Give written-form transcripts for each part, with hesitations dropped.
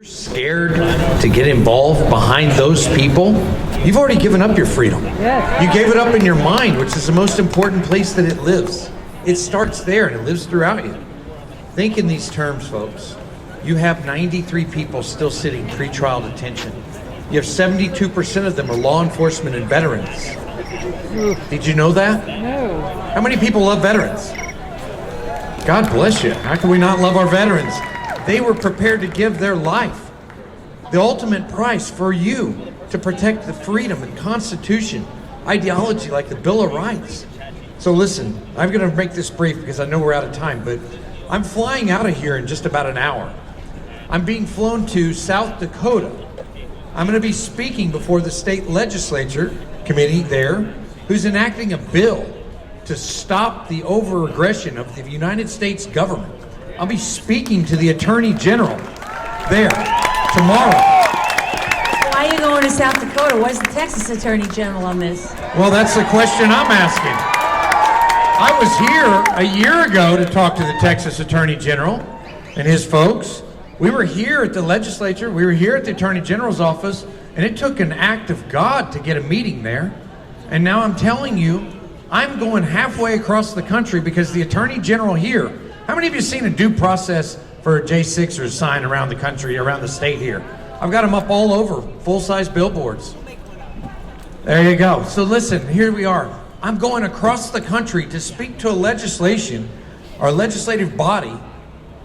Scared to get involved behind those people? You've already given up your freedom. Yes. You gave it up in your mind, which is the most important place that it lives. It starts there and it lives throughout you. Think in these terms, folks. You have 93 people still sitting pretrial detention. You have 72% of them are law enforcement and veterans. Did you know that? No. How many people love veterans? God bless you. How can we not love our veterans? They were prepared to give their life, the ultimate price for you, to protect the freedom and Constitution, ideology like the Bill of Rights. So listen, I'm going to make this brief because I know we're out of time, but I'm flying out of here in just about an hour. I'm being flown to South Dakota. I'm going to be speaking before the state legislature committee there, who's enacting a bill to stop the over-aggression of the United States government. I'll be speaking to the Attorney General there tomorrow. Why are you going to South Dakota? Where's the Texas Attorney General on this? Well, that's the question I'm asking. I was here a year ago to talk to the Texas Attorney General and his folks. We were here at the legislature, we were here at the Attorney General's office, and it took an act of God to get a meeting there. And now I'm telling you, I'm going halfway across the country because the Attorney General here. How many of you seen a due process for a J6er sign around the country, around the state here? I've got them up all over, full-size billboards. There you go. So listen, here we are. I'm going across the country to speak to a legislation, or legislative body,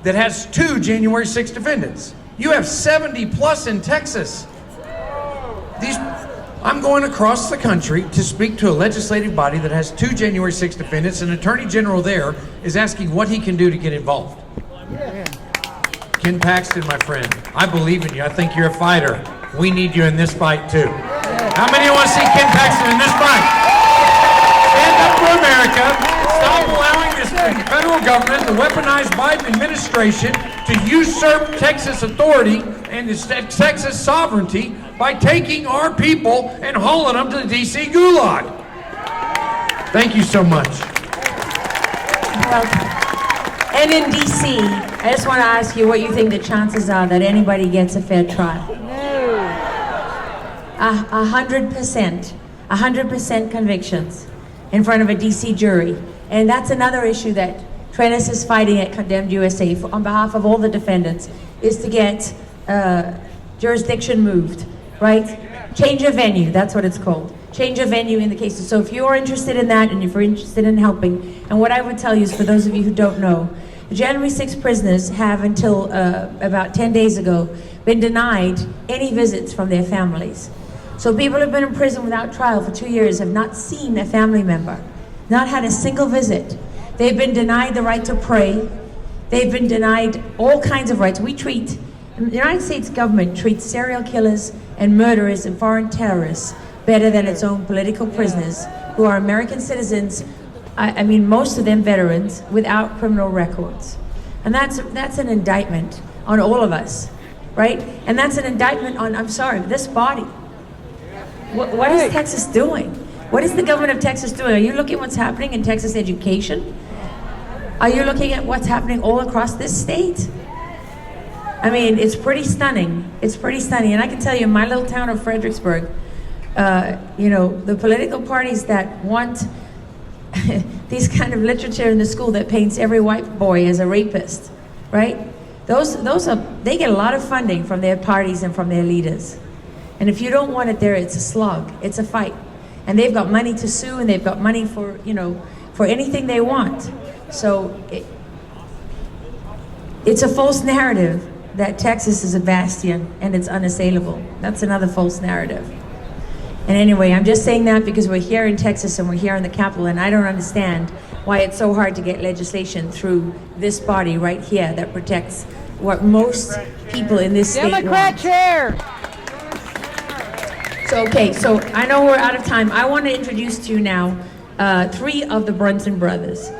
that has 2 January 6 defendants. You have 70 plus in Texas. I'm going across the country to speak to a legislative body that has 2 January 6 defendants. An Attorney General there is asking what he can do to get involved. Ken Paxton, my friend, I believe in you. I think you're a fighter. We need you in this fight too. How many want to see Ken Paxton in this fight? Stand up for America. Stop allowing this federal government, the weaponized Biden administration, to usurp Texas authority and Texas sovereignty by taking our people and hauling them to the D.C. gulag. Thank you so much. Well, and in D.C., I just want to ask you what you think the chances are that anybody gets a fair trial. No. 100%. 100% convictions in front of a D.C. jury. And that's another issue that Treniss is fighting at Condemned USA on behalf of all the defendants, is to get jurisdiction moved, right? Change of venue, that's what it's called. Change of venue in the cases. So if you're interested in that and if you're interested in helping, and what I would tell you is, for those of you who don't know, the January 6 prisoners have until about 10 days ago been denied any visits from their families. So people have been in prison without trial for 2 years, have not seen a family member, not had a single visit. They've been denied the right to pray. They've been denied all kinds of rights. The United States government treats serial killers and murderers and foreign terrorists better than its own political prisoners, who are American citizens, I mean, most of them veterans, without criminal records. And that's an indictment on all of us, right? And that's an indictment on, I'm sorry, this body. What is Texas doing? What is the government of Texas doing? Are you looking at what's happening in Texas education? Are you looking at what's happening all across this state? I mean, it's pretty stunning. It's pretty stunning. And I can tell you, in my little town of Fredericksburg, the political parties that want these kind of literature in the school that paints every white boy as a rapist, right? They get a lot of funding from their parties and from their leaders. And if you don't want it there, it's a slug. It's a fight. And they've got money to sue, and they've got money for anything they want. So it's a false narrative that Texas is a bastion and it's unassailable. That's another false narrative. And anyway, I'm just saying that because we're here in Texas and we're here in the Capitol, and I don't understand why it's so hard to get legislation through this body right here that protects what most people in this state Democrat want. chair. So I know we're out of time. I want to introduce to you now 3 of the Brunson Brothers.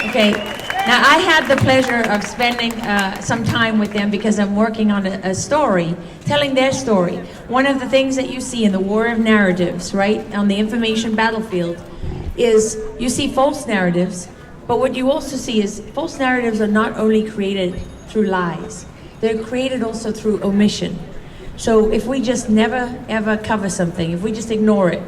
Okay, now I had the pleasure of spending some time with them because I'm working on a story, telling their story. One of the things that you see in the war of narratives, right, on the information battlefield, is you see false narratives, But what you also see is false narratives are not only created through lies, they're created also through omission. So if we just never ever cover something, if we just ignore it,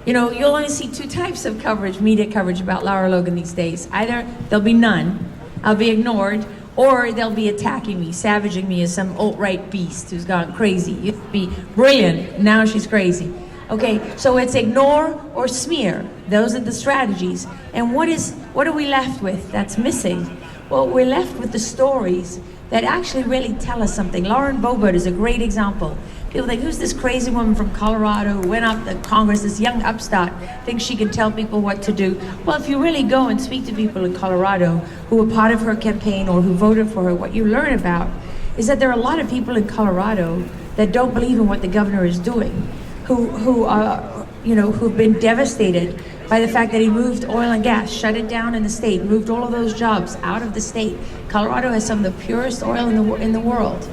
you know, you'll only see two types of coverage, media coverage about Lara Logan these days. Either there'll be none, I'll be ignored, or they'll be attacking me, savaging me as some alt-right beast who's gone crazy. Used to be brilliant, now she's crazy. Okay, so it's ignore or smear. Those are the strategies. And what are we left with that's missing? Well, we're left with the stories that actually really tell us something. Lauren Boebert is a great example. People think, who's this crazy woman from Colorado who went up to Congress, this young upstart, thinks she can tell people what to do? Well, if you really go and speak to people in Colorado who were part of her campaign or who voted for her, what you learn about is that there are a lot of people in Colorado that don't believe in what the governor is doing, who are, you know, who've been devastated by the fact that he moved oil and gas, shut it down in the state, moved all of those jobs out of the state. Colorado has some of the purest oil in the world.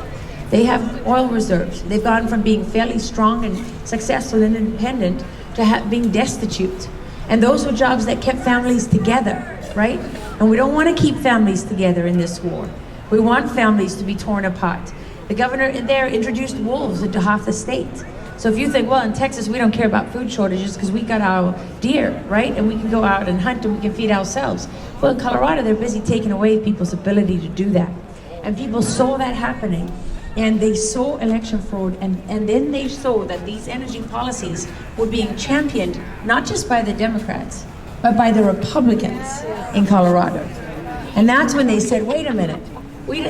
They have oil reserves. They've gone from being fairly strong and successful and independent to being destitute. And those were jobs that kept families together, right? And we don't want to keep families together in this war. We want families to be torn apart. The governor there introduced wolves into half the state. So if you think, well, in Texas, we don't care about food shortages because we got our deer, right? And we can go out and hunt and we can feed ourselves. Well, in Colorado, they're busy taking away people's ability to do that. And people saw that happening. And they saw election fraud, and then they saw that these energy policies were being championed, not just by the Democrats, but by the Republicans in Colorado. And that's when they said, wait a minute,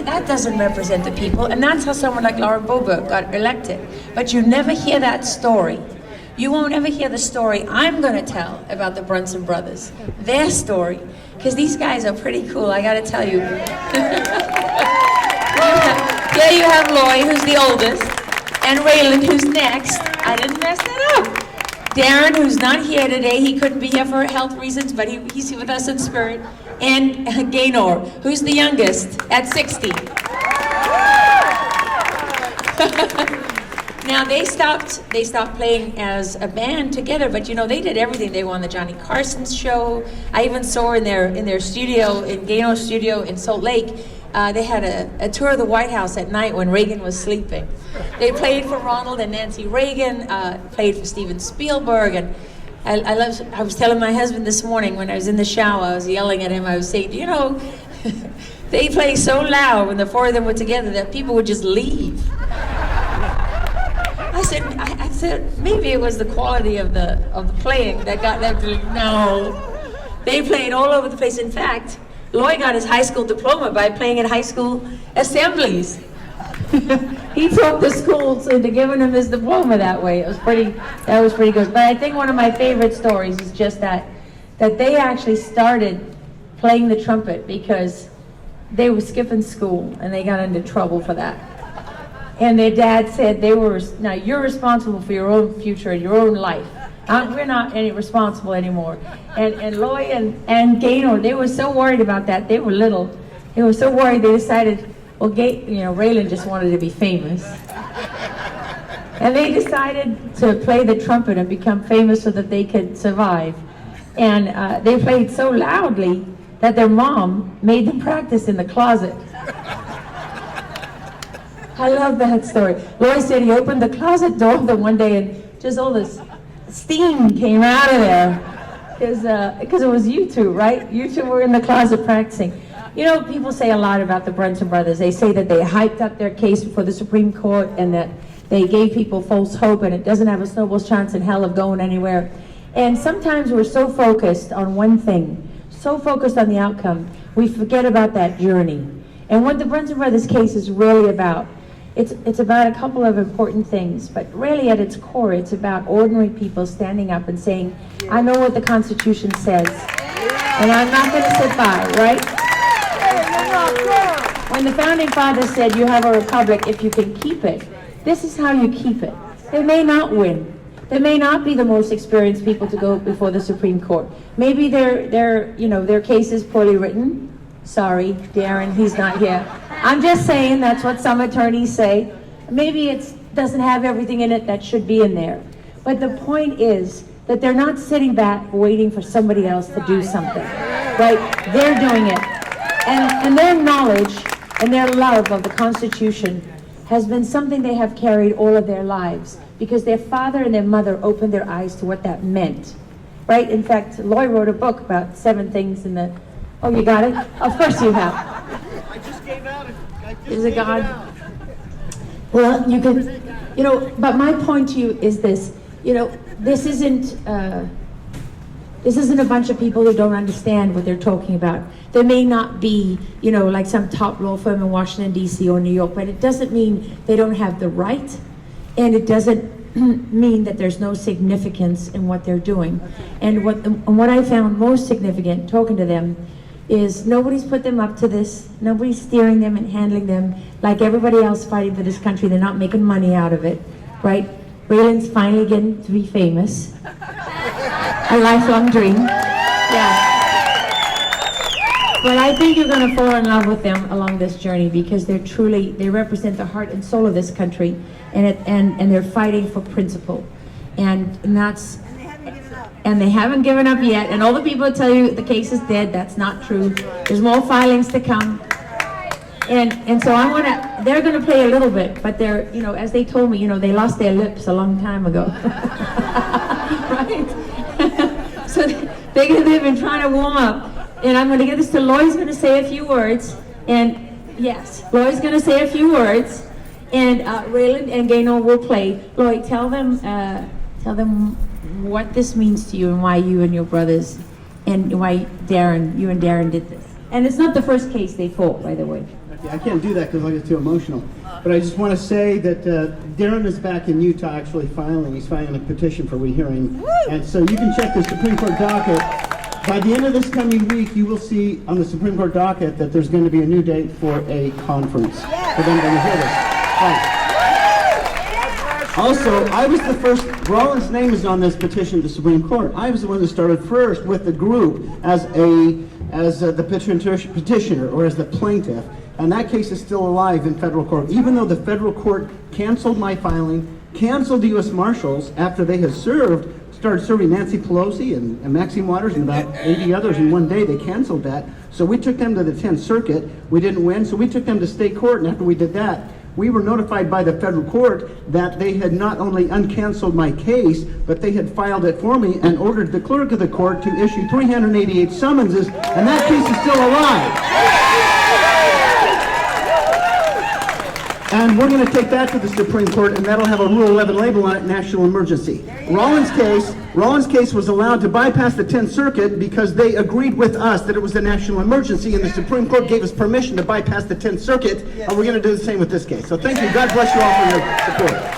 that doesn't represent the people. And that's how someone like Lara Boebert got elected. But you never hear that story. You won't ever hear the story I'm gonna tell about the Brunson Brothers, their story, because these guys are pretty cool, I gotta tell you. Here you have Loy, who's the oldest, and Raylan, who's next. I didn't mess that up. Darren, who's not here today, he couldn't be here for health reasons, but he's here with us in spirit. And Gaynor, who's the youngest, at 60. Now they stopped playing as a band together, but you know, they did everything. They were on the Johnny Carson's show. I even saw in their studio, in Gaynor's studio in Salt Lake, they had a tour of the White House at night when Reagan was sleeping. They played for Ronald and Nancy Reagan, played for Steven Spielberg, and I was telling my husband this morning when I was in the shower, I was yelling at him, I was saying, you know, they play so loud when the four of them were together that people would just leave. I said, maybe it was the quality of the playing that got them to leave. No, they played all over the place. In fact, Loy got his high school diploma by playing at high school assemblies. He took the schools into giving him his diploma that way. That was pretty good. But I think one of my favorite stories is just that they actually started playing the trumpet because they were skipping school and they got into trouble for that. And their dad said now you're responsible for your own future and your own life. We're not responsible anymore. And Loy and Gaynor, they were so worried about that. They were little. They were so worried they decided, well, Raylan just wanted to be famous. And they decided to play the trumpet and become famous so that they could survive. And they played so loudly that their mom made them practice in the closet. I love that story. Loy said he opened the closet door one day and just all this steam came out of there because it was you two, right? You two were in the closet practicing. You know, people say a lot about the Brunson Brothers. They say that they hyped up their case before the Supreme Court and that they gave people false hope and it doesn't have a snowball's chance in hell of going anywhere. And sometimes we're so focused on one thing, so focused on the outcome, we forget about that journey. And what the Brunson Brothers case is really about, it's about a couple of important things, but really at its core, it's about ordinary people standing up and saying, I know what the Constitution says, and I'm not going to sit by, right? When the Founding Fathers said you have a republic if you can keep it, this is how you keep it. They may not win. They may not be the most experienced people to go before the Supreme Court. Maybe their case is poorly written. Sorry, Darren, he's not here. I'm just saying that's what some attorneys say. Maybe it doesn't have everything in it that should be in there. But the point is that they're not sitting back waiting for somebody else to do something. right? They're doing it. And their knowledge and their love of the Constitution has been something they have carried all of their lives, because their father and their mother opened their eyes to what that meant, right? In fact, Loy wrote a book about 7 things in the... Oh, you got it? Of course you have. I just gave out. Is it God? Well, you can, but my point to you is this, this isn't a bunch of people who don't understand what they're talking about. There may not be, like some top law firm in Washington, D.C. or New York, but it doesn't mean they don't have the right, and it doesn't mean that there's no significance in what they're doing. And what I found most significant talking to them is nobody's put them up to this. Nobody's steering them and handling them like everybody else fighting for this country. They're not making money out of it, right? Raylan's finally getting to be famous. A lifelong dream. Yeah. But I think you're going to fall in love with them along this journey, because they represent the heart and soul of this country, and they're fighting for principle. And that's... And they haven't given up yet. And all the people that tell you the case is dead, that's not true. There's more filings to come. And so they're gonna play a little bit, but they're, as they told me, they lost their lips a long time ago. Right? So they've been trying to warm up. And I'm gonna give this to Loy's gonna say a few words. And yes, Loy's gonna say a few words. And Raylan and Gaynor will play. Loy, tell them what this means to you, and why you and your brothers, and why you and Darren did this. And it's not the first case they fought, by the way. Okay, I can't do that because I'll get too emotional. But I just want to say that Darren is back in Utah actually filing. He's filing a petition for rehearing. And so you can check the Supreme Court docket. By the end of this coming week, you will see on the Supreme Court docket that there's going to be a new date for a conference for them to rehear this. Right. Also, I was the first, Rollins' name is on this petition to the Supreme Court. I was the one that started first with the group as the petitioner, or as the plaintiff. And that case is still alive in federal court. Even though the federal court canceled my filing, canceled the U.S. Marshals after they had started serving Nancy Pelosi and Maxine Waters and about 80 others in one day, they canceled that. So we took them to the 10th Circuit. We didn't win, so we took them to state court, and after we did that, we were notified by the federal court that they had not only uncanceled my case, but they had filed it for me and ordered the clerk of the court to issue 388 summonses, and that case is still alive. And we're going to take that to the Supreme Court, and that'll have a Rule 11 label on it, national emergency. Rollins' case was allowed to bypass the 10th Circuit because they agreed with us that it was a national emergency, and the Supreme Court gave us permission to bypass the 10th Circuit, and we're going to do the same with this case. So thank you. God bless you all for your support.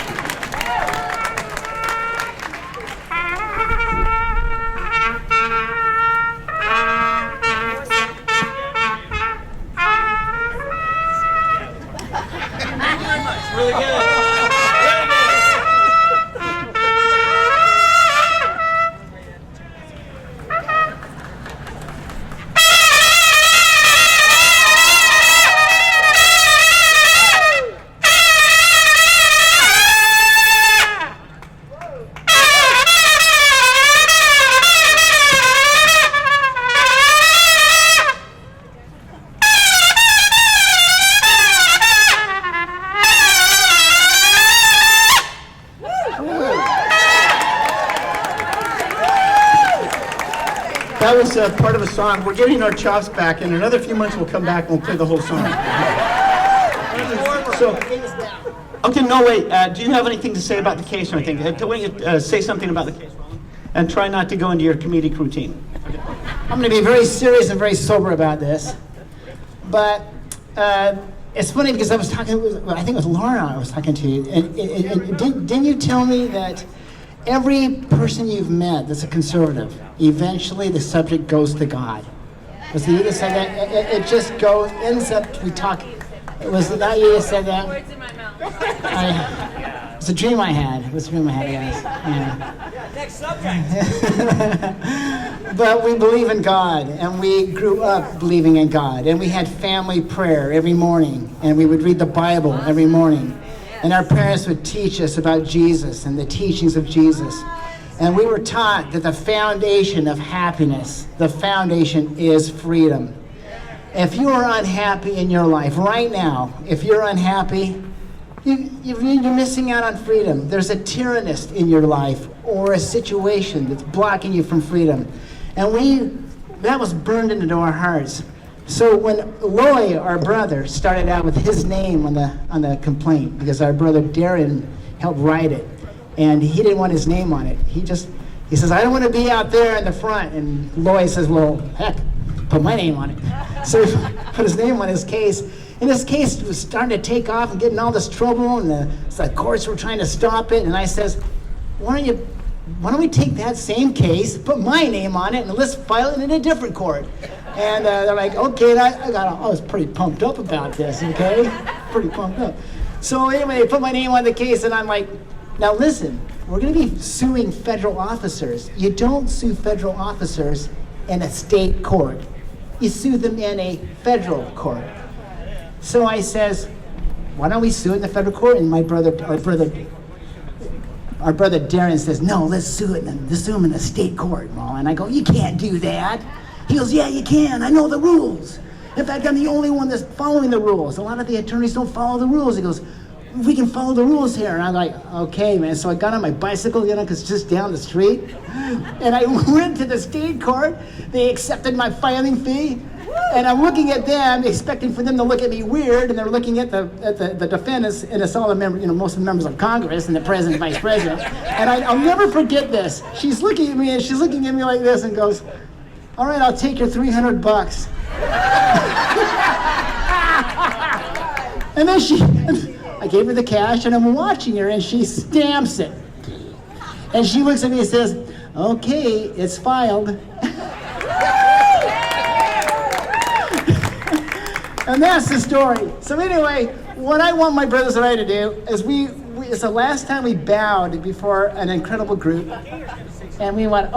That was part of a song. We're getting our chops back. In another few months, we'll come back and we'll play the whole song. So, okay, no, wait. Do you have anything to say about the case or anything? Why don't you say something about the case, and try not to go into your comedic routine. I'm going to be very serious and very sober about this. But it's funny because I was talking, I think it was Lara I was talking to, and didn't you tell me that every person you've met that's a conservative, eventually the subject goes to God? Was it you that said that? It just ends up, we talk. Was it not you that said that? Words in my mouth. It's a dream I had. It was a dream I had, guys. Yeah. Next subject. But we believe in God, and we grew up believing in God, and we had family prayer every morning, and we would read the Bible every morning. And our parents would teach us about Jesus and the teachings of Jesus. And we were taught that the foundation of happiness, the foundation is freedom. If you are unhappy in your life right now, if you're unhappy, you're missing out on freedom. There's a tyrannist in your life or a situation that's blocking you from freedom. And that was burned into our hearts. So when Loy, our brother, started out with his name on the complaint, because our brother Darren helped write it, and he didn't want his name on it. He says, I don't want to be out there in the front. And Loy says, well, heck, put my name on it. So he put his name on his case. And his case was starting to take off and get in all this trouble, and the courts were trying to stop it. And I says, why don't we take that same case, put my name on it, and let's file it in a different court? And they're like, okay. And I was pretty pumped up about this, okay? Pretty pumped up. So anyway, they put my name on the case, and I'm like, now listen, we're going to be suing federal officers. You don't sue federal officers in a state court. You sue them in a federal court. So I says, why don't we sue it in the federal court? And our brother Darren says, no, let's sue it and sue him in a state court. And I go, you can't do that. He goes, yeah, you can. I know the rules. In fact, I'm the only one that's following the rules. A lot of the attorneys don't follow the rules. He goes, we can follow the rules here. And I'm like, okay, man. So I got on my bicycle, because it's just down the street. And I went to the state court. They accepted my filing fee. And I'm looking at them, expecting for them to look at me weird, and they're looking at the defendants, and it's all the members, most of the members of Congress, and the president, vice president. And I'll never forget this. She's looking at me, and she's looking at me like this, and goes, all right, I'll take your $300. And then I gave her the cash, and I'm watching her, and she stamps it. And she looks at me and says, okay, it's filed. And that's the story. So anyway, what I want my brothers and I to do is it's the last time we bowed before an incredible group. And we went,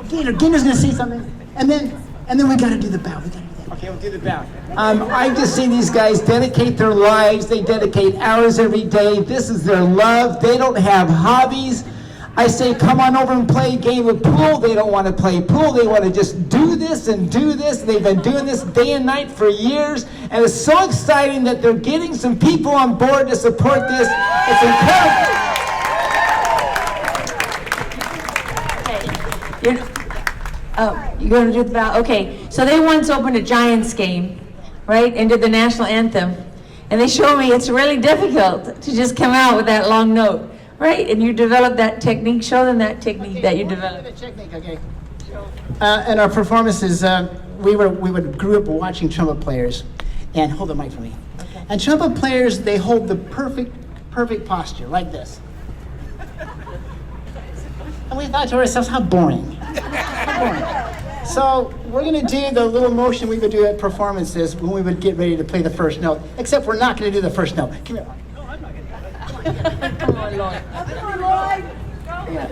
Gainer's gonna say something. And then we gotta do the bow. Okay, we'll do the bow. I just see these guys dedicate their lives. They dedicate hours every day. This is their love. They don't have hobbies. I say, come on over and play a game of pool. They don't want to play pool. They want to just do this and do this. They've been doing this day and night for years. And it's so exciting that they're getting some people on board to support this. It's incredible. You're going to do the bow? Okay. So they once opened a Giants game, right, and did the national anthem. And they showed me it's really difficult to just come out with that long note. Right, and you develop that technique. Show them that technique that you developed. Okay. In our performances, we grew up watching trumpet players, and hold the mic for me. Okay. And trumpet players, they hold the perfect posture like this. And we thought to ourselves, how boring. How boring. So we're going to do the little motion we would do at performances when we would get ready to play the first note. Except we're not going to do the first note. Come here. Come on, Lloyd. Come on, Lloyd. Yeah.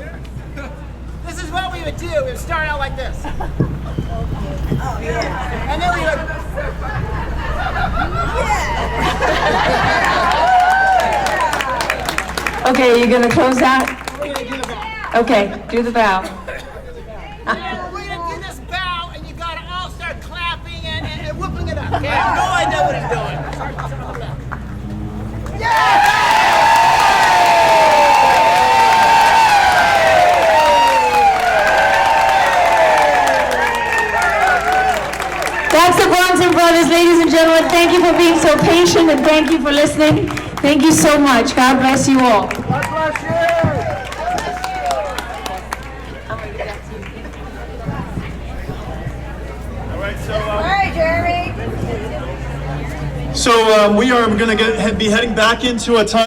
This is what we would do. We would start out like this. Oh, yeah. And then we would... Yeah. Okay, you're going to close out? We're going to do the bow. Okay, do the bow. We're going to do this bow, and you got to all start clapping and whooping it up. Okay? I have no idea what he's doing. Yeah! That's the Brunson Brothers, ladies and gentlemen. Thank you for being so patient, and thank you for listening. Thank you so much. God bless you all. God bless you. All right, so. All right, Jeremy. So we are going to be heading back into a time.